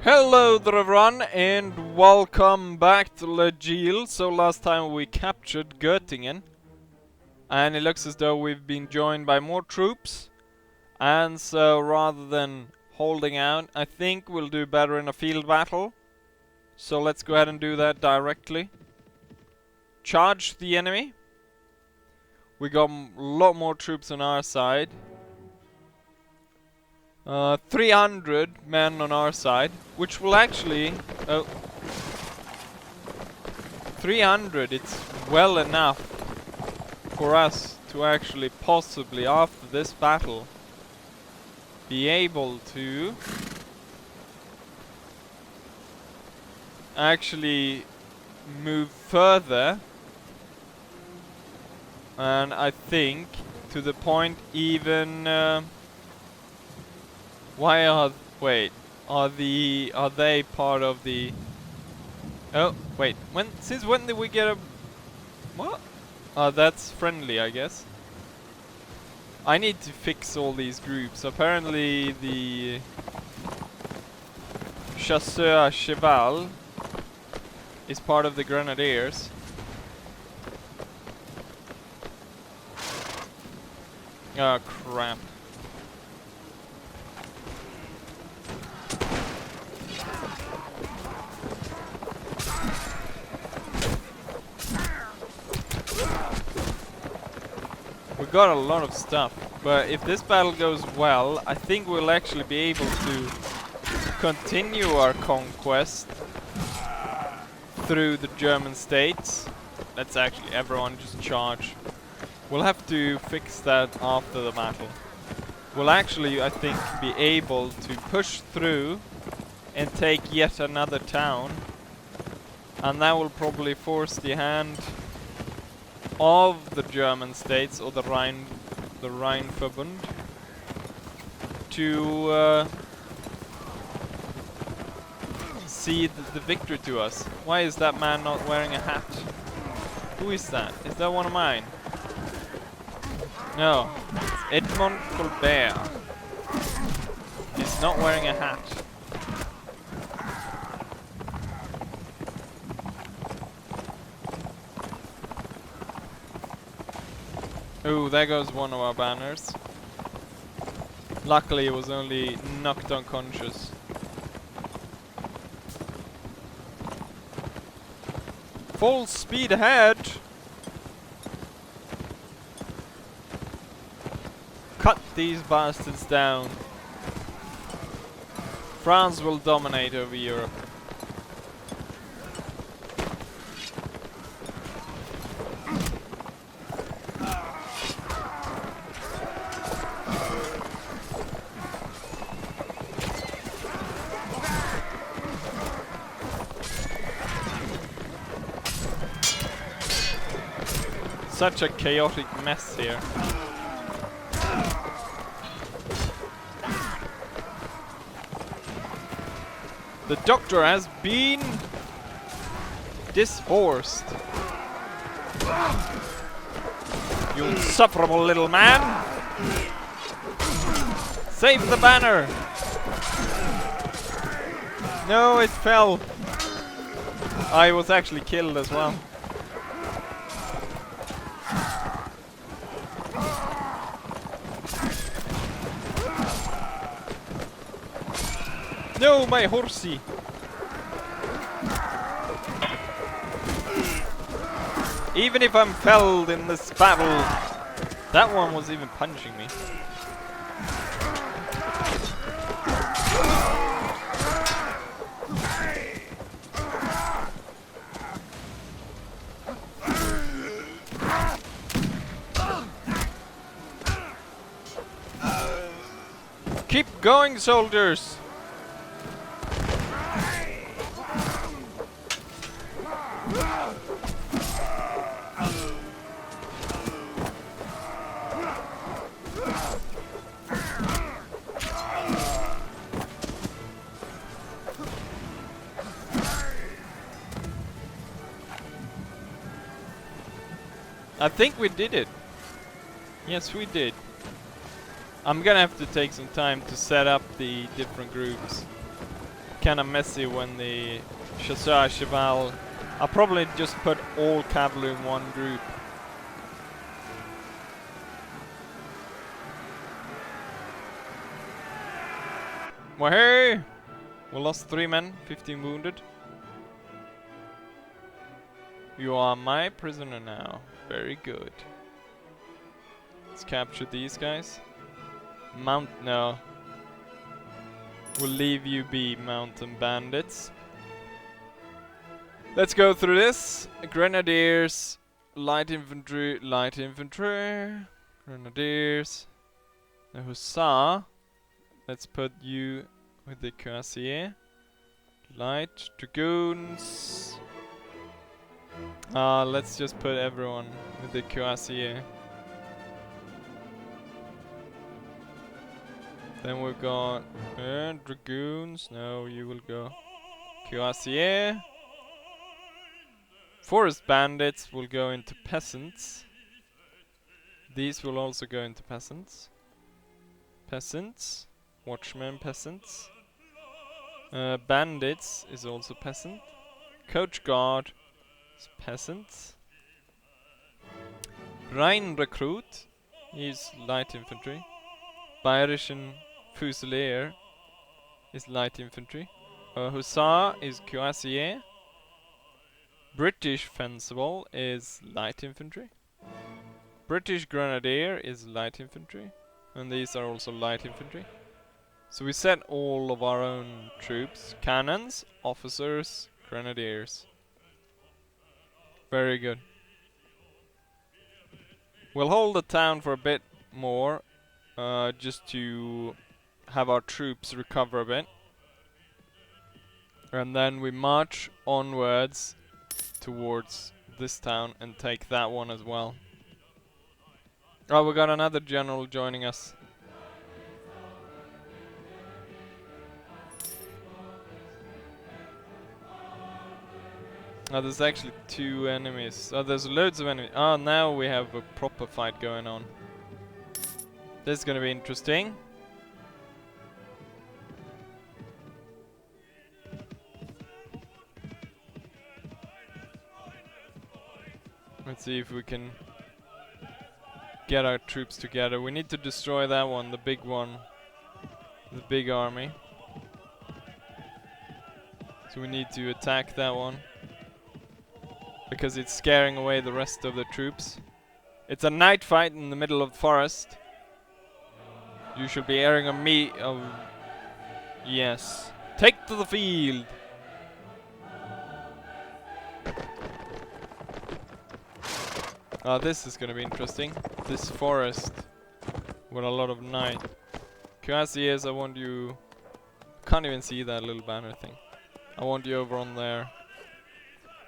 Hello there everyone, and welcome back to Legil. So last time we captured Göttingen, and it looks as though we've been joined by more troops. And so rather than holding out, I think we'll do better in a field battle. So let's go ahead and do that directly. Charge the enemy. We got a lot more troops on our side. 300 men on our side, which will actually... 300, it's well enough for us to actually possibly, after this battle, be able to actually move further. And I think to the point even... are they part of the... Oh, wait, since when did we get a... What? Oh, that's friendly, I guess. I need to fix all these groups. Apparently the... Chasseur à Cheval is part of the Grenadiers. Oh, crap. We got a lot of stuff, but if this battle goes well, I think we'll actually be able to continue our conquest through the German states. Let's actually everyone just charge. We'll have to fix that after the battle. We'll actually, I think, be able to push through and take yet another town, and that will probably force the hand of the German states, or the Rheinverbund, to cede the victory to us. Why is that man not wearing a hat? Who is that? Is that one of mine? No, it's Edmond Colbert. He's not wearing a hat. Ooh, there goes one of our banners. Luckily it was only knocked unconscious. Full speed ahead! Cut these bastards down. France will dominate over Europe. Such a chaotic mess here. The doctor has been dishorsed. You insufferable little man! Save the banner! No, it fell. I was actually killed as well. No, my horsey! Even if I'm felled in this battle, that one was even punching me. Keep going, soldiers! I think we did it. Yes, we did. I'm gonna have to take some time to set up the different groups. kinda messy when the Chasseur Cheval. I'll probably just put all cavalry in one group. Well, hey! We lost 3 men, 15 wounded. You are my prisoner now. Very good. Let's capture these guys. No. We'll leave you be, mountain bandits. Let's go through this. Grenadiers, light infantry, grenadiers. The hussar. Let's put you with the cuirassier. Light dragoons. Let's just put everyone with the cuirassier. Then we've got dragoons. No, you will go cuirassier. Forest bandits will go into peasants. These will also go into peasants. Peasants. Watchmen peasants. Bandits is also peasant. Coach guard is peasants. Rhine recruit is light infantry. Bayerischen Fusilier is light infantry. Hussar is cuirassier. British fencible is light infantry. British grenadier is light infantry. And these are also light infantry. So we set all of our own troops. Cannons, officers, grenadiers. Very good. We'll hold the town for a bit more. Just to have our troops recover a bit. And then we march onwards towards this town and take that one as well. Oh, we got another general joining us. Oh, there's actually 2 enemies. Oh, there's loads of enemies. Oh, now we have a proper fight going on. This is gonna be interesting. Let's see if we can get our troops together. We need to destroy that one, the big one. The big army. So we need to attack that one. Because it's scaring away the rest of the troops. It's a night fight in the middle of the forest. You should be airing on me. Oh, yes. Take to the field. This is gonna be interesting. This forest with a lot of night. Cuirassiers, I want you. Can't even see that little banner thing. I want you over on there.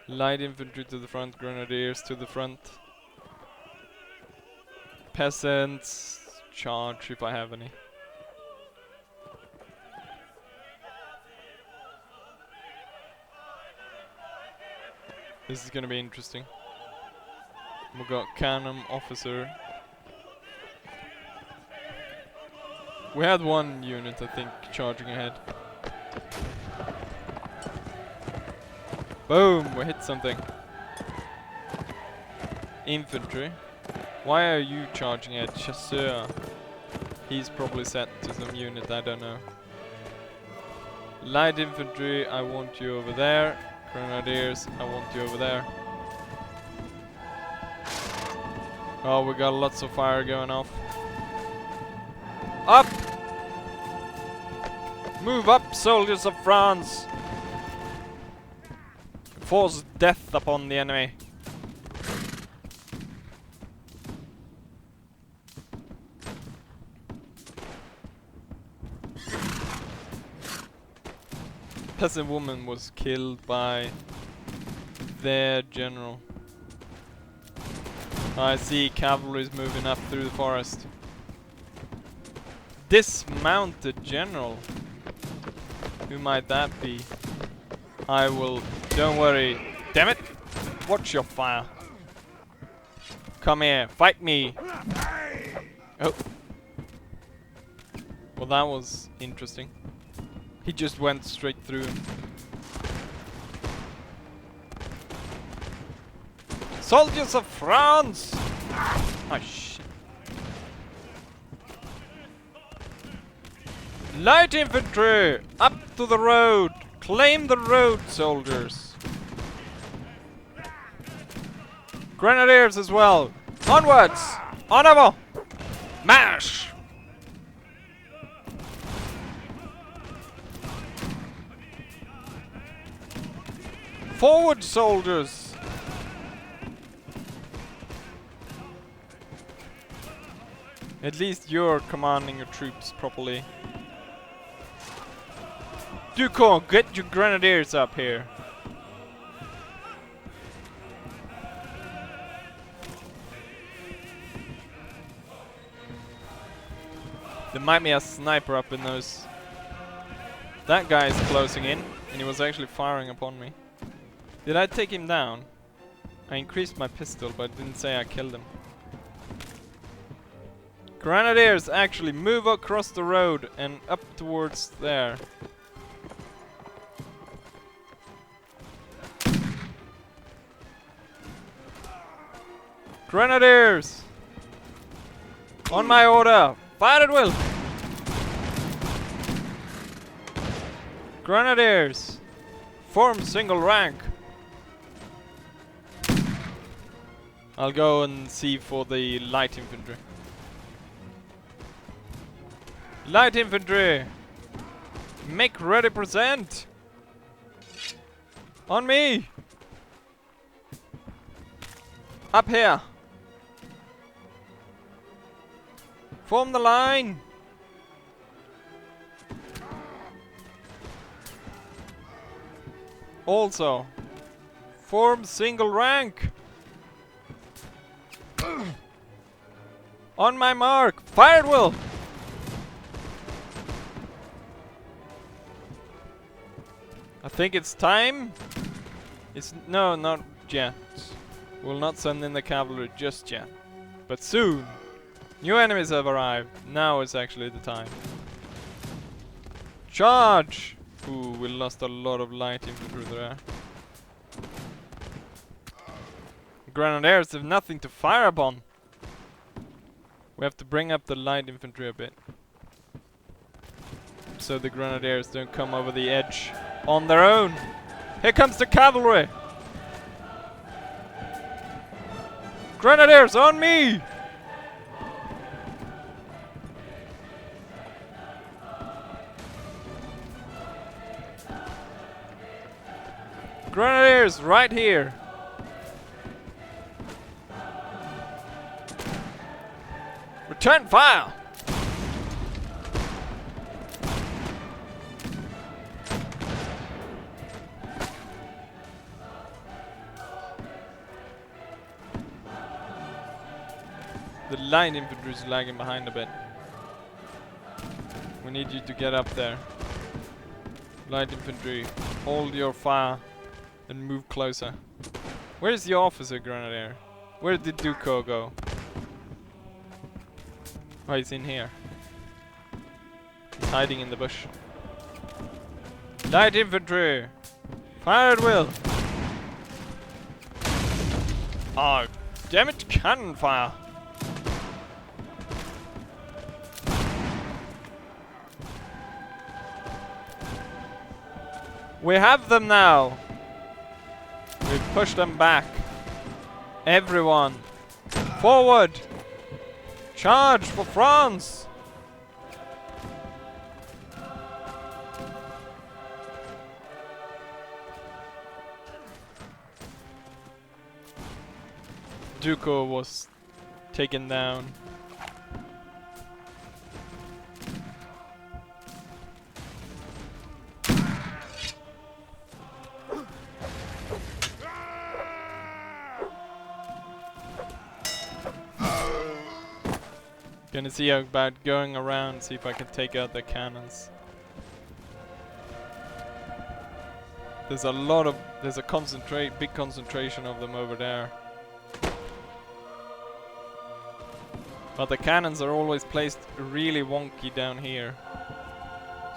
Light infantry to the front, grenadiers to the front. Peasants. Charge if I have any. This is gonna be interesting. We got cannon officer. We had 1 unit, I think, charging ahead. Boom! We hit something. Infantry. Why are you charging at Chasseur? He's probably set to some unit, I don't know. Light infantry, I want you over there. Grenadiers, I want you over there. Oh, we got lots of fire going off. Up! Move up, soldiers of France! Force death upon the enemy. Peasant woman was killed by their general. I see cavalry is moving up through the forest. Dismounted general. Who might that be? I will. Don't worry. Damn it! Watch your fire. Come here, fight me. Oh. Well, that was interesting. He just went straight through. Soldiers of France! Oh shit. Light infantry! Up to the road! Claim the road, soldiers! Grenadiers as well! Onwards! En avant! March! Forward, soldiers! At least you're commanding your troops properly. Duco, get your grenadiers up here. There might be a sniper up in those. That guy is closing in, and he was actually firing upon me. Did I take him down? I increased my pistol, but didn't say I killed him. Grenadiers, actually move across the road and up towards there. Grenadiers! On my order! Fire at will! Grenadiers! Form single rank! I'll go and see for the light infantry. Light infantry! Make ready, present! On me! Up here! Form the line! Also, form single rank! On my mark! Fire at will! I think it's time. It's no, not yet. We'll not send in the cavalry just yet. But soon. New enemies have arrived. Now is actually the time. Charge! Ooh, we lost a lot of light infantry there. Grenadiers have nothing to fire upon. We have to bring up the light infantry a bit, so the grenadiers don't come over the edge on their own. Here comes the cavalry! Grenadiers, on me! Grenadiers, right here! Return fire! The line infantry is lagging behind a bit. We need you to get up there. Light infantry, hold your fire and move closer. Where's the officer grenadier? Where did Duco go? Oh, he's in here. He's hiding in the bush. Light infantry! Fire at will! Oh, damn it, cannon fire! We have them now! We've pushed them back. Everyone! Forward! Charge for France! Duco was taken down. Gonna see about going around, see if I can take out their cannons. There's a big concentration of them over there. But the cannons are always placed really wonky down here.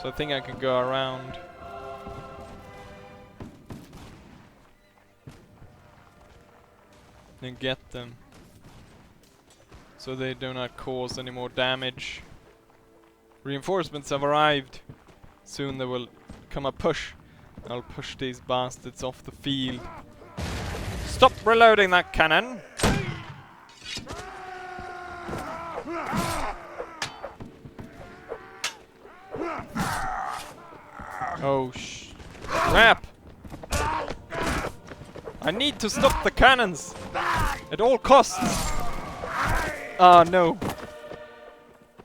So I think I can go around. And get them. So they do not cause any more damage. Reinforcements have arrived. Soon there will come a push. I'll push these bastards off the field. Stop reloading that cannon! Oh crap! I need to stop the cannons! At all costs! Ah no!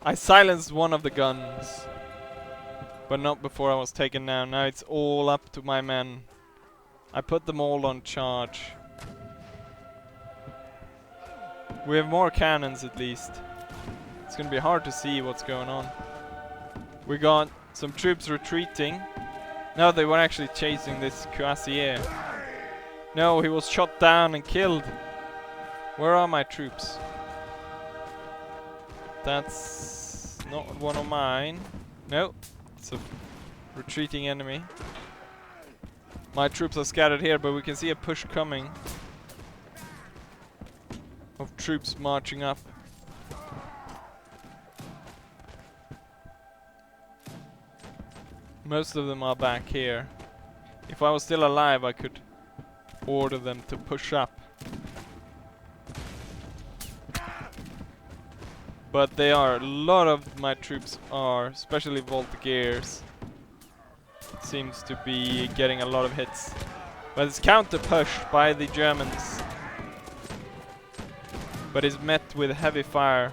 I silenced one of the guns. But not before I was taken down. Now it's all up to my men. I put them all on charge. We have more cannons at least. It's gonna be hard to see what's going on. We got some troops retreating. No, they were actually chasing this cuirassier. No, he was shot down and killed. Where are my troops? That's not one of mine. No, it's a retreating enemy. My troops are scattered here, but we can see a push coming of troops marching up. Most of them are back here. If I was still alive, I could order them to push up. But they are, a lot of my troops are, especially Voltigeurs, seems to be getting a lot of hits. But it's counter push by the Germans. But is met with heavy fire.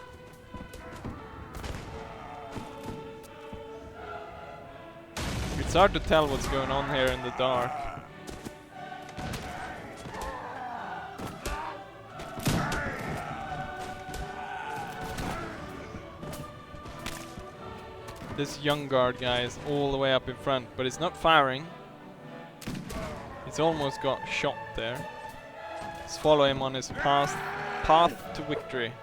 It's hard to tell what's going on here in the dark. This young guard guy is all the way up in front, but he's not firing. He's almost got shot there. Let's follow him on his path to victory.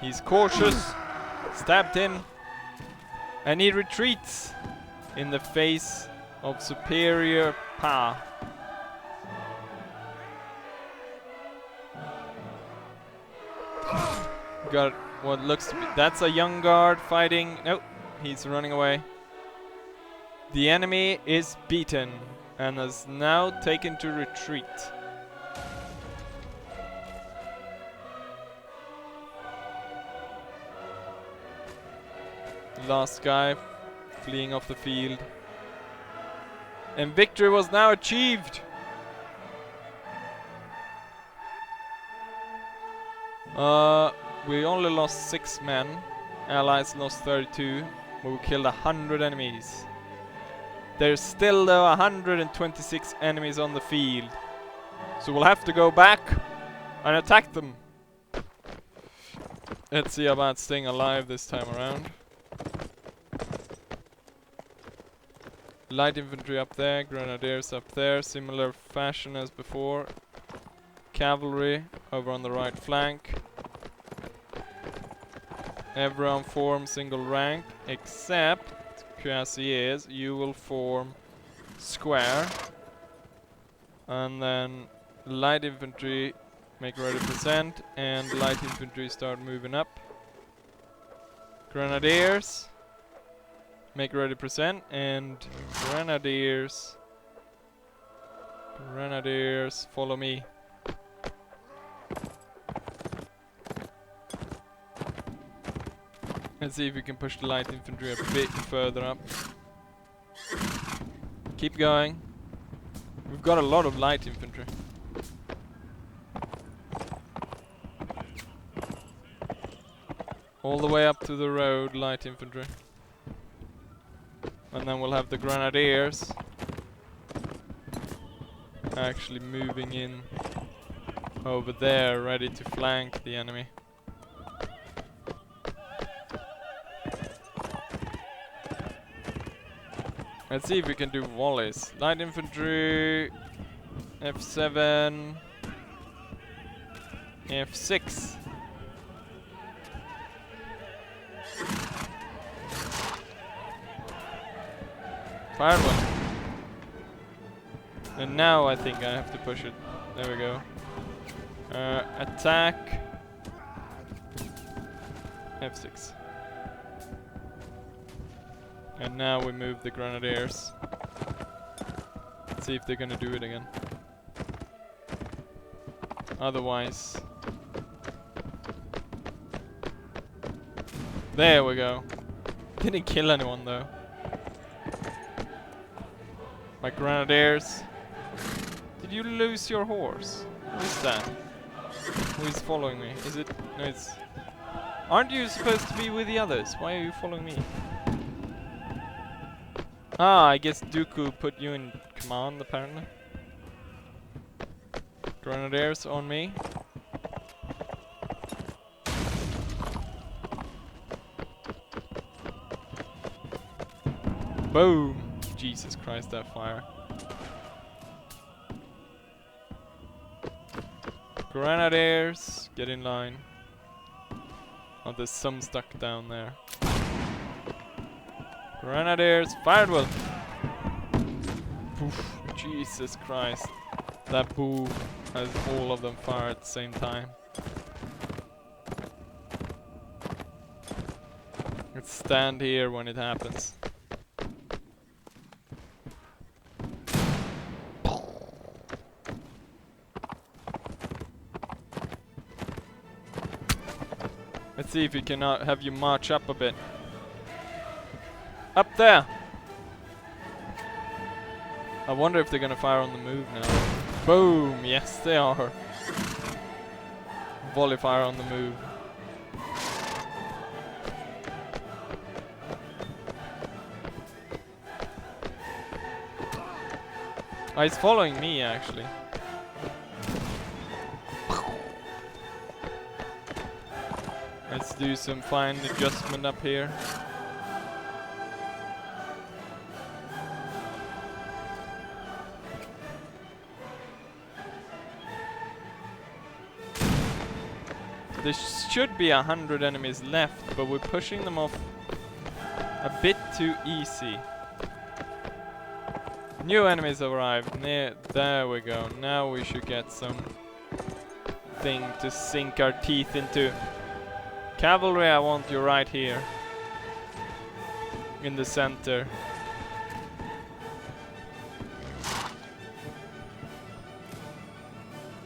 He's cautious, stabbed him, and he retreats in the face of superior power. Got what looks to be, that's a young guard fighting. Nope, he's running away. The enemy is beaten and has now taken to retreat. Last guy fleeing off the field. And victory was now achieved. We only lost 6 men. Allies lost 32. But we killed 100 enemies. There's still though 126 enemies on the field. So we'll have to go back and attack them. Let's see about staying alive this time around. Light infantry up there, grenadiers up there, similar fashion as before. Cavalry over on the right flank. Everyone form single rank except cuirassiers. You will form square. And then light infantry make ready present, and light infantry start moving up. Grenadiers make ready present, and grenadiers follow me. Let's see if we can push the light infantry a bit further up. Keep going. We've got a lot of light infantry. All the way up to the road, light infantry. And then we'll have the grenadiers actually moving in over there, ready to flank the enemy. Let's see if we can do volleys. Light infantry, F7, F6. Fired one. And now I think I have to push it. There we go. Attack. F6. And now we move the grenadiers. Let's see if they're gonna do it again. Otherwise... There we go. Didn't kill anyone though. My grenadiers. Did you lose your horse? Who is that? Who is following me? Is it... No, it's... Aren't you supposed to be with the others? Why are you following me? Ah, I guess Dooku put you in command apparently. Grenadiers on me. Boom! Jesus Christ, that fire. Grenadiers, get in line. Oh, there's some stuck down there. Grenadiers, fired well. Poof, Jesus Christ. That boo has all of them fire at the same time. Let's stand here when it happens. Let's see if we can have you march up a bit. Up there! I wonder if they're gonna fire on the move now. Boom! Yes, they are. Volley fire on the move. Oh, he's following me actually. Let's do some fine adjustment up here. There should be 100 enemies left, but we're pushing them off a bit too easy. New enemies have arrived. There we go. Now we should get some thing to sink our teeth into. Cavalry, I want you right here. In the center.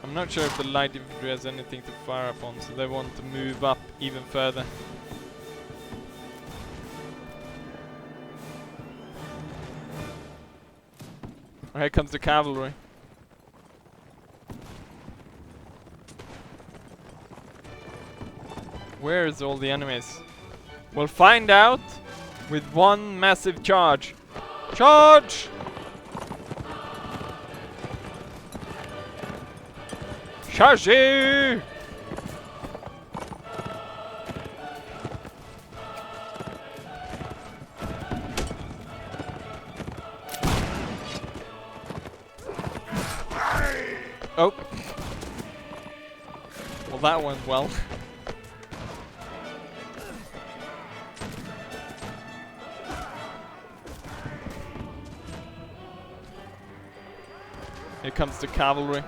I'm not sure if the light infantry has anything to fire upon, so they want to move up even further. Here comes the cavalry. Where's all the enemies? We'll find out with one massive charge. Charge! Charge! Oh. Well, that went well. Here comes the cavalry.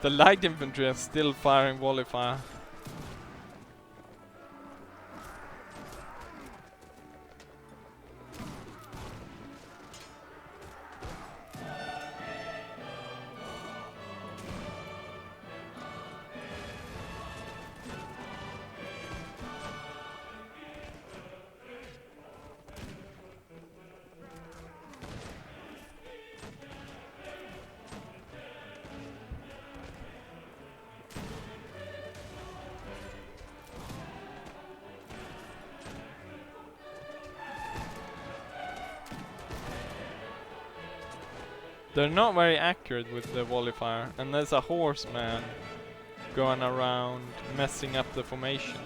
The light infantry are still firing volley fire. They're not very accurate with the volley fire, and there's a horseman going around messing up the formation.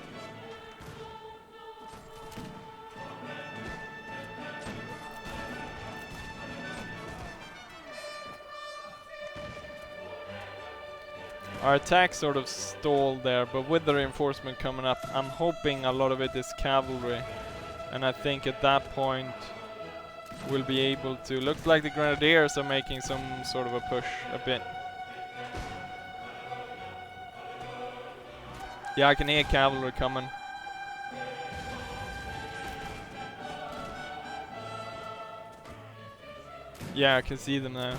Our attack sort of stalled there, but with the reinforcement coming up, I'm hoping a lot of it is cavalry. And I think at that point we'll be able to... Looks like the grenadiers are making some sort of a push a bit. Yeah, I can hear cavalry coming. Yeah, I can see them now.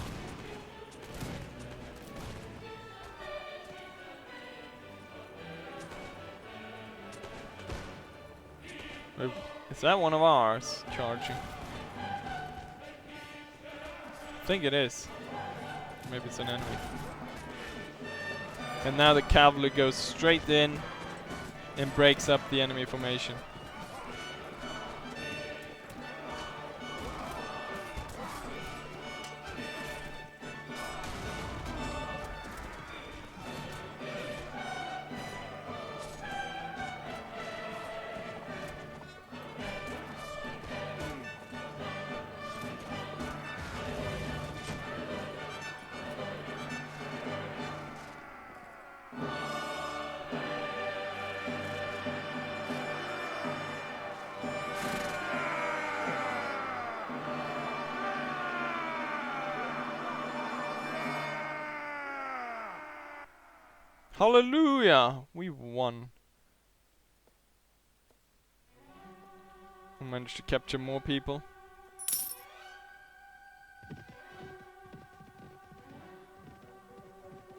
Is that one of ours charging? I think it is. Maybe it's an enemy. And now the cavalry goes straight in and breaks up the enemy formation. Hallelujah! We won. We managed to capture more people.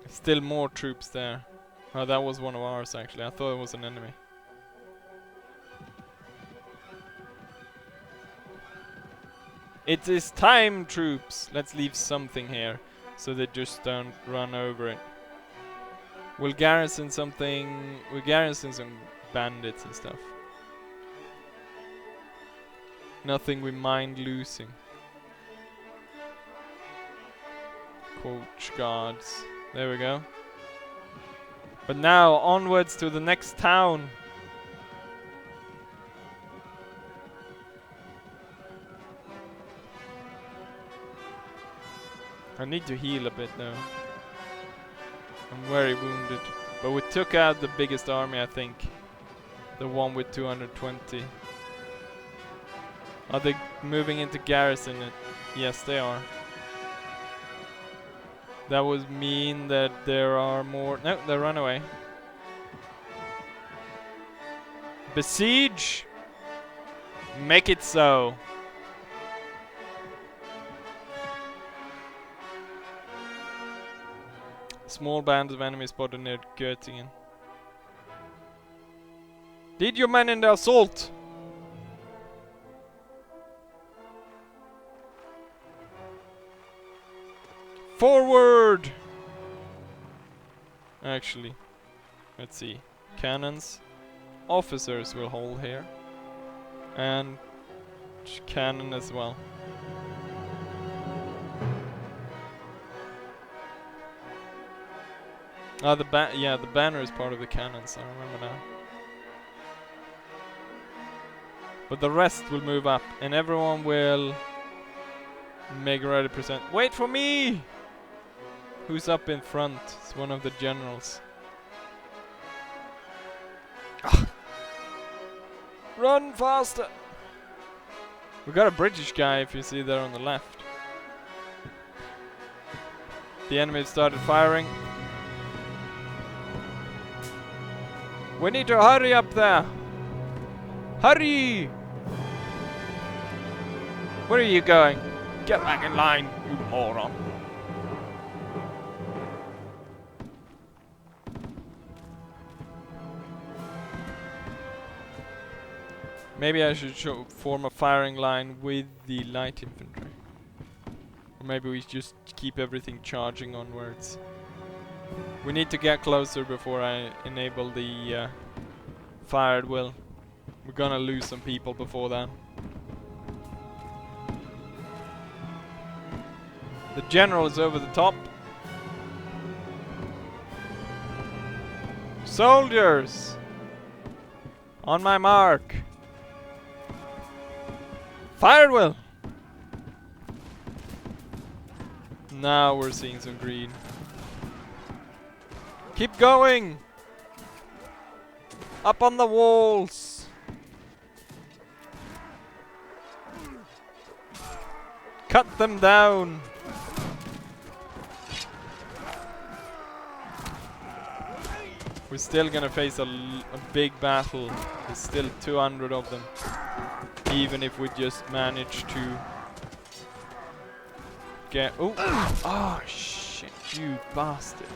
Still more troops there. Oh, that was one of ours actually. I thought it was an enemy. It is time, troops! Let's leave something here so they just don't run over it. We'll garrison something. We'll garrison some bandits and stuff. Nothing we mind losing. Coach guards. There we go. But now onwards to the next town. I need to heal a bit though. I'm very wounded. But we took out the biggest army, I think. The one with 220. Are they moving into garrison? Yes, they are. That would mean that there are more... No, they run away. Besiege! Make it so. Small band of enemies spotted near Göttingen. Lead your men in the assault! Forward! Actually, let's see. Cannons. Officers will hold here. And cannon as well. Ah, the banner is part of the cannons, I remember now. But the rest will move up, and everyone will make ready to present. Wait for me! Who's up in front? It's one of the generals. Ah. Run faster! We got a British guy, if you see there on the left. The enemy started firing. We need to hurry up there! Hurry! Where are you going? Get back in line, you moron! Maybe I should form a firing line with the light infantry. Or maybe we just keep everything charging onwards. We need to get closer before I enable the fire at will. We're gonna lose some people before then. The general is over the top. Soldiers! On my mark! Fire at will! Now we're seeing some green. Keep going! Up on the walls! Cut them down! We're still gonna face a big battle. There's still 200 of them. Even if we just manage to get... Oh! Oh shit, you bastard.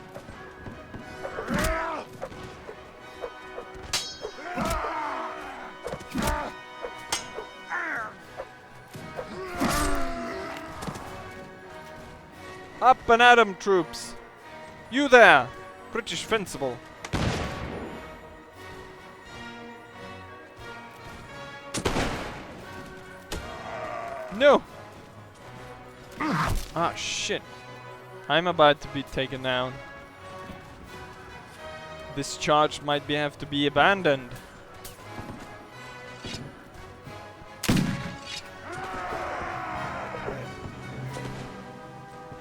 Up and at 'em, troops! You there! British Fencible! No! Ah, shit. I'm about to be taken down. This charge might have to be abandoned.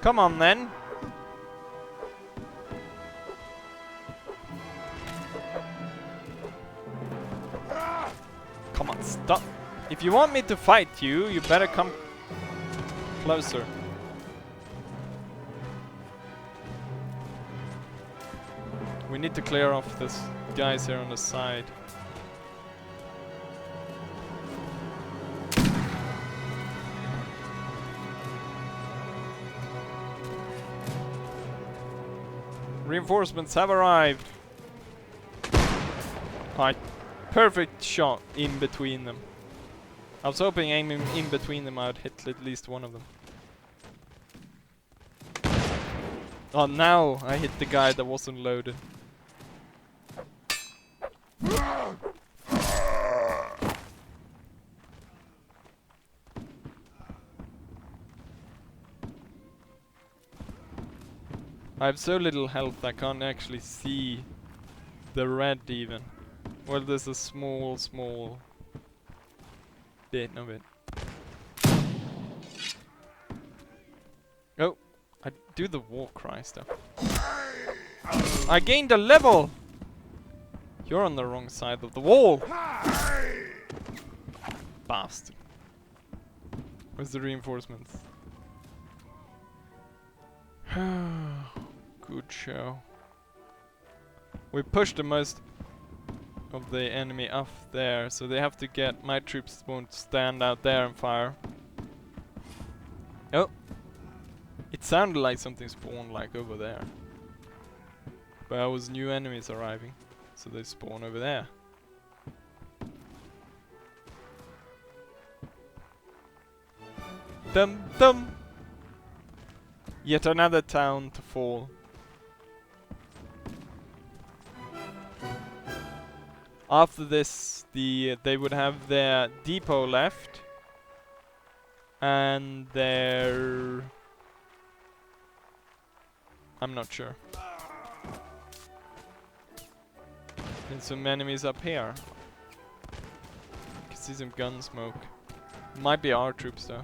Come on then. Come on, stop. If you want me to fight you, you better come closer. We need to clear off this guys here on the side. Reinforcements have arrived. Alright, perfect shot in between them. I was hoping aiming in between them I'd hit at least one of them. Oh, now I hit the guy that wasn't loaded. I have so little health I can't actually see the red even. Well, there's a small bit of it. Oh, I do the war cry stuff. I gained a level! You're on the wrong side of the wall! Bastard. Where's the reinforcements? Good show. We pushed the most of the enemy up there, so they have to get... My troops won't stand out there and fire. Oh! It sounded like something spawned like over there. But it was new enemies arriving, so they spawn over there. Dum dum! Yet another town to fall. After this, they would have their depot left, and their... I'm not sure. And some enemies up here. Can see some gun smoke. Might be our troops though.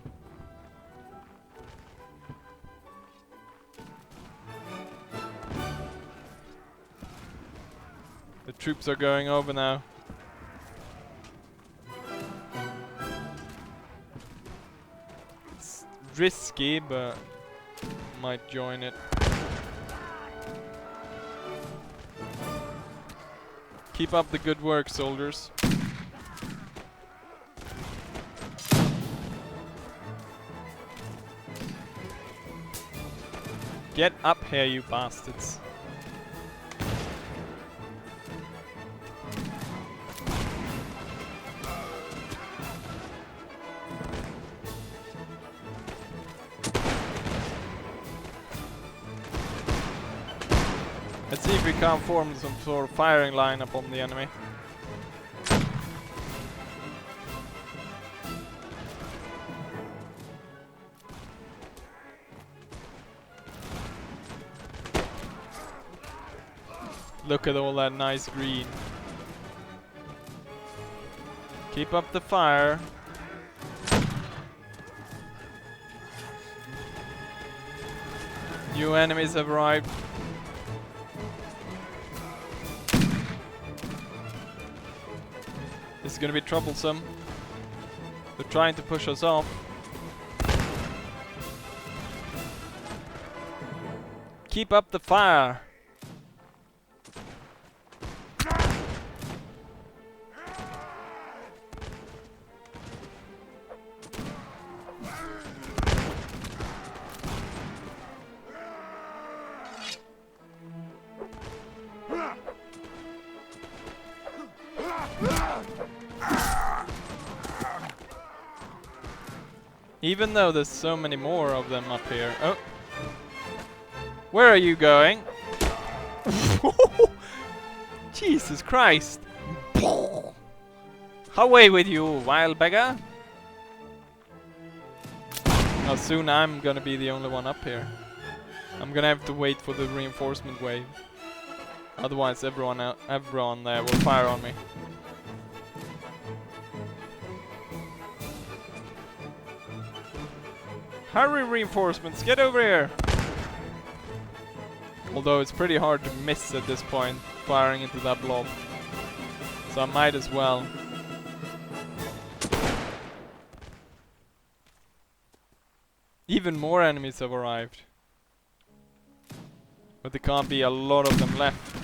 The troops are going over now. It's risky, but might join it. Keep up the good work, soldiers. Get up here, you bastards. Let's see if we can't form some sort of firing line upon the enemy. Look at all that nice green. Keep up the fire. New enemies have arrived. This is gonna be troublesome. They're trying to push us off. Keep up the fire. Even though there's so many more of them up here. Oh. Where are you going? Jesus Christ. Away with you, wild beggar. Now soon I'm gonna be the only one up here. I'm gonna have to wait for the reinforcement wave. Otherwise everyone there will fire on me. Hurry, reinforcements, get over here! Although it's pretty hard to miss at this point, firing into that blob. So I might as well. Even more enemies have arrived. But there can't be a lot of them left.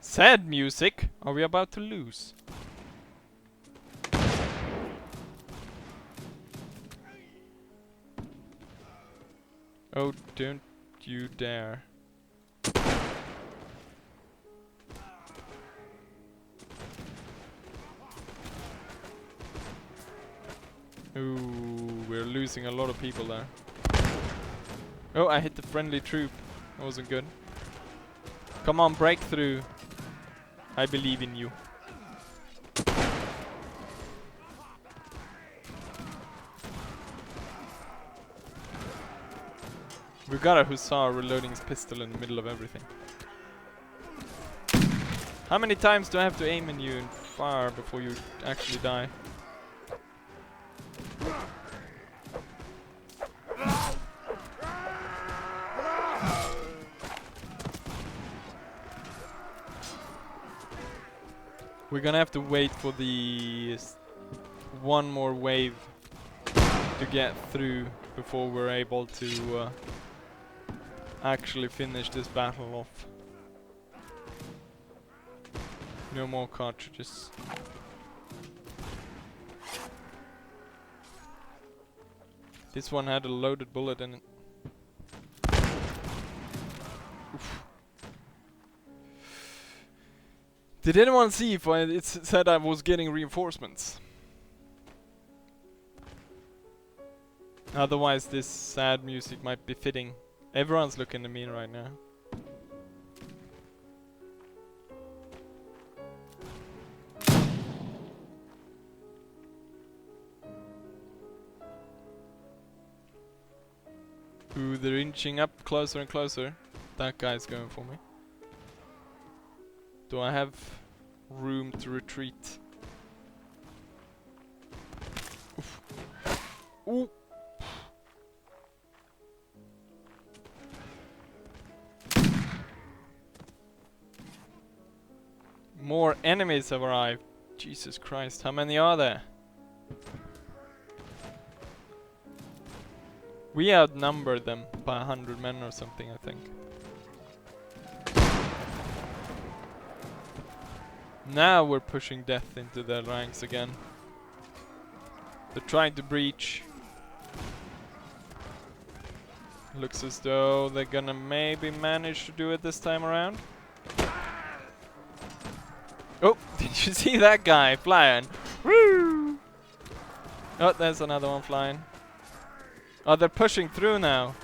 Sad music! Are we about to lose? Oh, don't you dare. Ooh, we're losing a lot of people there. Oh, I hit the friendly troop. That wasn't good. Come on, breakthrough. I believe in you. We've got a hussar reloading his pistol in the middle of everything. How many times do I have to aim at you and fire before you actually die? We're gonna have to wait for the one more wave to get through before we're able to actually finish this battle off. No more cartridges. This one had a loaded bullet in it. Oof. Did anyone see if it said I was getting reinforcements? Otherwise this sad music might be fitting. Everyone's looking at me right now. Ooh, they're inching up closer and closer. That guy's going for me. Do I have room to retreat? Oof. Ooh. More enemies have arrived. Jesus Christ, how many are there? We outnumbered them by 100 men or something, I think. Now we're pushing death into their ranks again. They're trying to breach. Looks as though they're gonna maybe manage to do it this time around. Oh, did you see that guy flying? Woo! Oh, there's another one flying. Oh, they're pushing through now.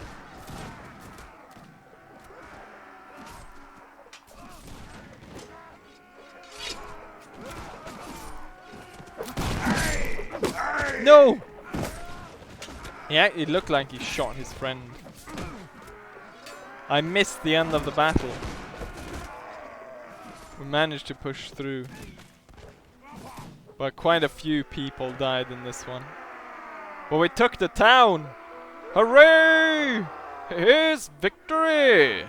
No! Yeah, it looked like he shot his friend. I missed the end of the battle. We managed to push through. But quite a few people died in this one. But we took the town! Hooray! Here's victory!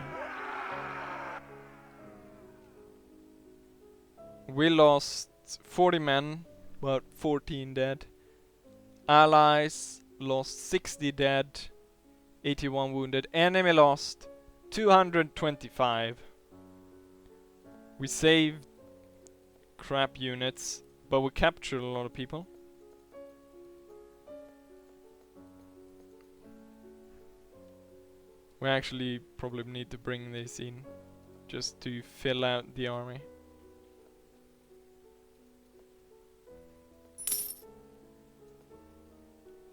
We lost 40 men, but 14 dead. Allies lost 60 dead, 81 wounded. Enemy lost 225. We saved crap units, but we captured a lot of people. We actually probably need to bring this in just to fill out the army.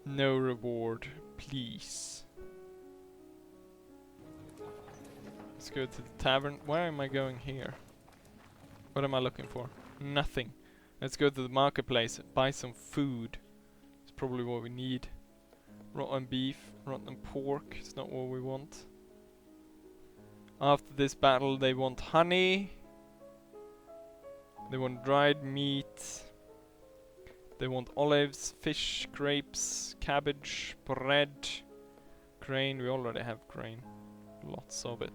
No reward, please. Let's go to the tavern. Where am I going here? What am I looking for? Nothing. Let's go to the marketplace, buy some food. It's probably what we need. Rotten beef, rotten pork, it's not what we want. After this battle they want honey. They want dried meat. They want olives, fish, grapes, cabbage, bread, grain. We already have grain. Lots of it.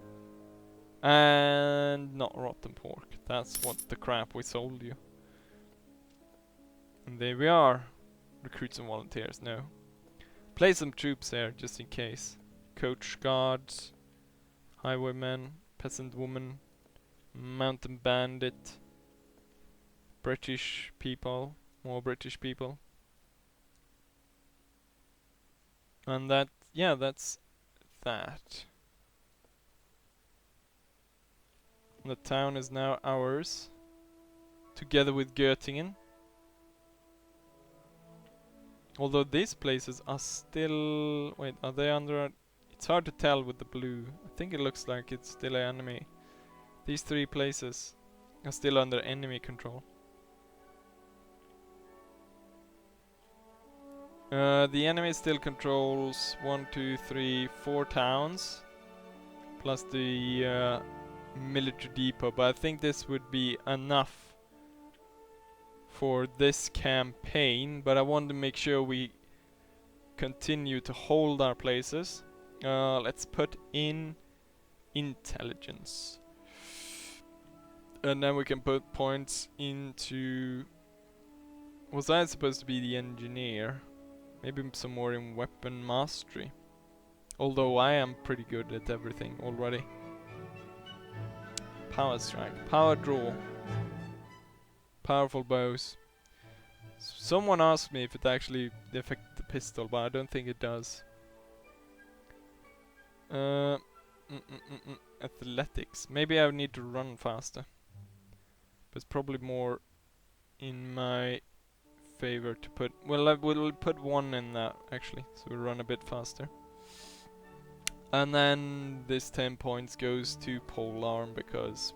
And not rotten pork. That's what the crap we sold you. And there we are. Recruit some volunteers. No. Place some troops there just in case. Coach guards, highwaymen, peasant woman, mountain bandit, British people, more British people. And that, yeah, that's that. The town is now ours, together with Göttingen. Although these places are still... Wait, are they under... It's hard to tell with the blue. I think it looks like it's still an enemy. These three places are still under enemy control. The enemy still controls 1, 2, 3, 4 towns. Plus the military depot. But I think this would be enough for this campaign, but I want to make sure we continue to hold our places. Let's put in intelligence, and then we can put points into... Was I supposed to be the engineer? Maybe some more in weapon mastery, although I am pretty good at everything already. Power strike, power draw, powerful bows. Someone asked me if it actually affects the pistol, but I don't think it does. Athletics. Maybe I need to run faster. But it's probably more in my favor to put... Well, I will put 1 in that, actually. So we run a bit faster. And then this 10 points goes to polearm, because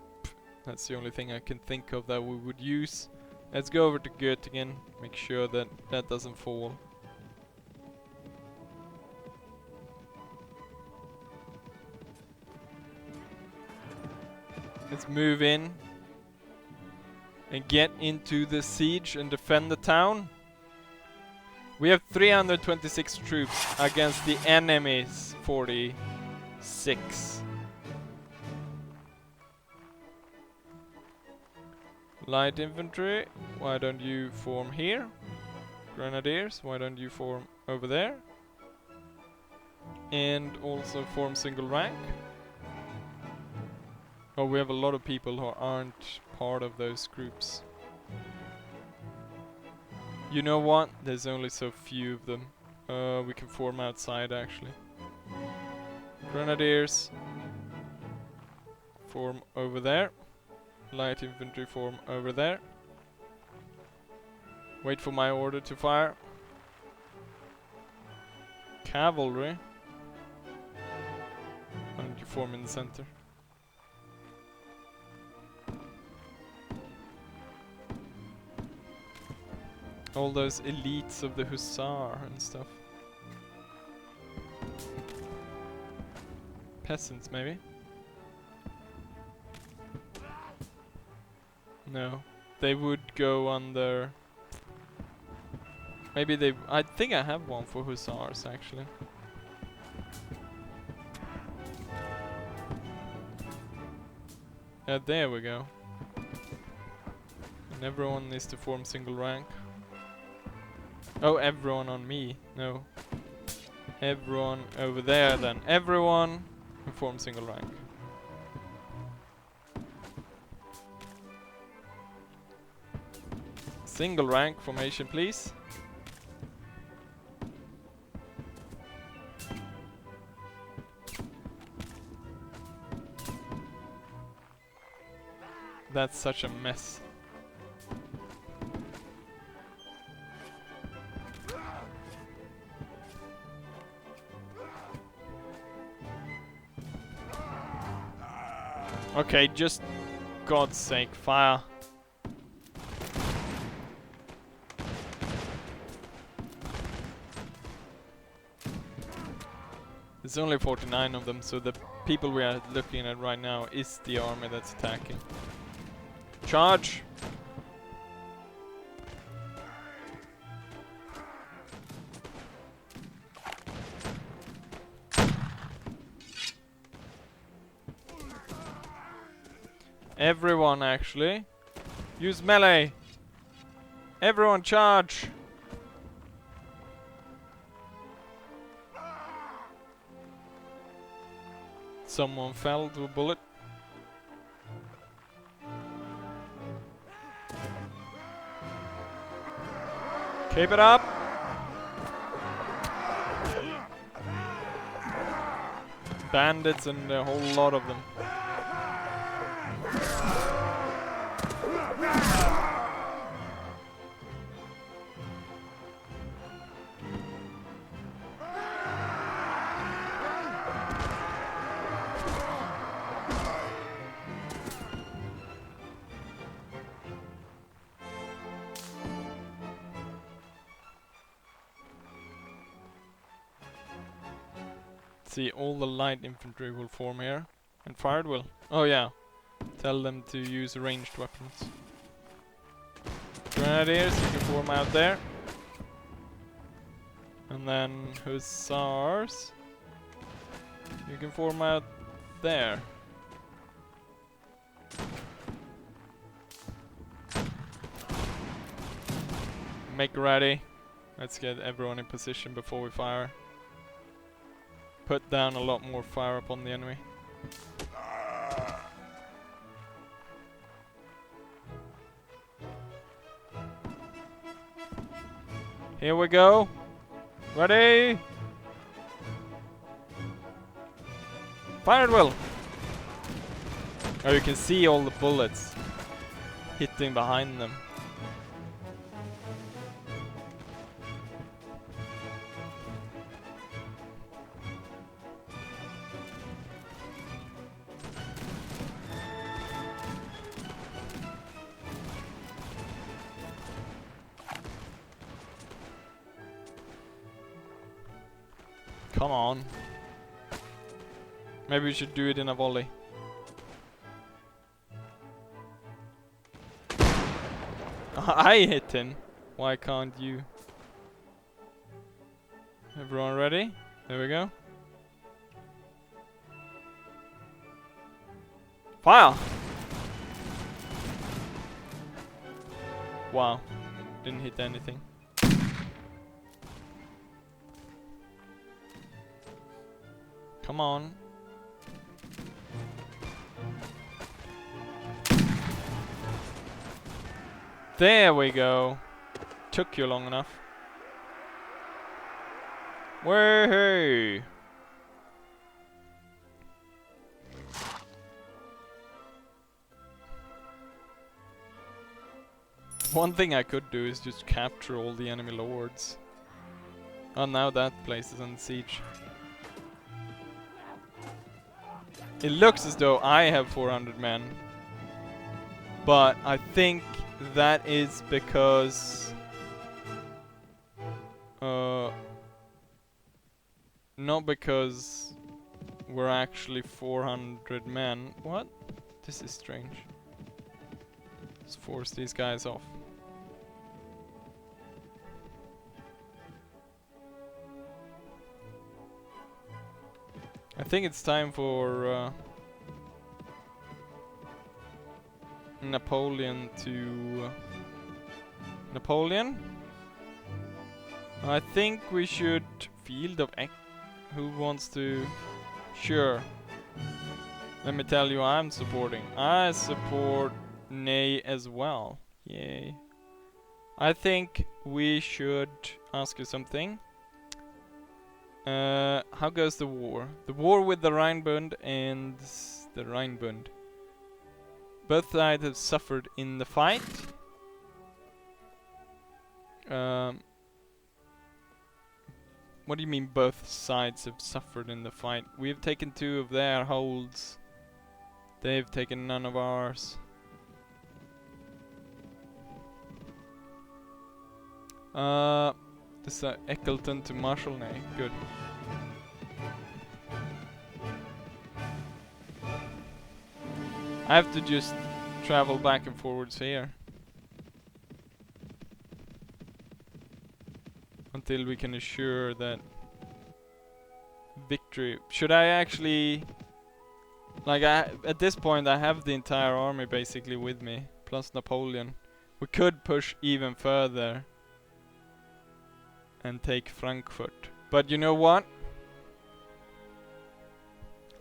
that's the only thing I can think of that we would use. Let's go over to Göttingen, make sure that that doesn't fall. Let's move in and get into the siege and defend the town. We have 326 troops against the enemy's 46. Light infantry, why don't you form here? Grenadiers, why don't you form over there? And also form single rank. Oh, we have a lot of people who aren't part of those groups. You know what? There's only so few of them. We can form outside, actually. Grenadiers, form over there. Light infantry form over there. Wait for my order to fire. Cavalry. Why don't you form in the center? All those elites of the hussar and stuff. peasants, maybe? No. They would go under... Maybe they... I think I have one for hussars, actually. Yeah, there we go. And everyone needs to form single rank. Oh, everyone on me. No. Everyone over there then. Everyone form single rank. Single rank formation, please. That's such a mess. Okay, just God's sake, fire. There's only 49 of them, so the people we are looking at right now is the army that's attacking. Charge! Everyone actually. Use melee! Everyone charge! Someone fell to a bullet. Keep it up! Bandits and a whole lot of them. See, all the light infantry will form here. And fire it will. Oh yeah. Tell them to use ranged weapons. Grenadiers, you can form out there. And then hussars. You can form out there. Make ready. Let's get everyone in position before we fire. Put down a lot more fire upon the enemy. Here we go. Ready? Fire at will. Oh, you can see all the bullets hitting behind them. Come on. Maybe we should do it in a volley. I hit him. Why can't you? Everyone ready? There we go. Fire! Wow. Didn't hit anything. Come on. There we go. Took you long enough. Way. One thing I could do is just capture all the enemy lords. Oh, now that place is under siege. It looks as though I have 400 men. But I think that is because... not because we're actually 400 men. What? This is strange. Let's force these guys off. I think it's time for Napoleon to... Napoleon? I think we should... Field of who wants to... Sure. Let me tell you, I'm supporting. I support Ney as well. Yay. I think we should ask you something. How goes the war? The war with the Rhinebund and the Rhinebund. Both sides have suffered in the fight. What do you mean both sides have suffered in the fight? We've taken 2 of their holds. They've taken none of ours. This is Eccleton to Marshall Ney. Good. I have to just travel back and forwards here. Until we can assure that victory. Should I actually... Like, at this point I have the entire army basically with me. Plus Napoleon. We could push even further. And take Frankfurt. But you know what?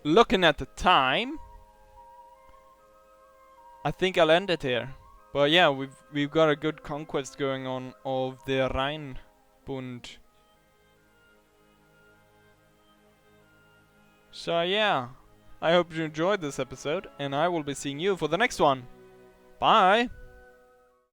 Looking at the time, I think I'll end it here. But yeah, we've got a good conquest going on of the Rhinebund. So yeah, I hope you enjoyed this episode, and I will be seeing you for the next one. Bye!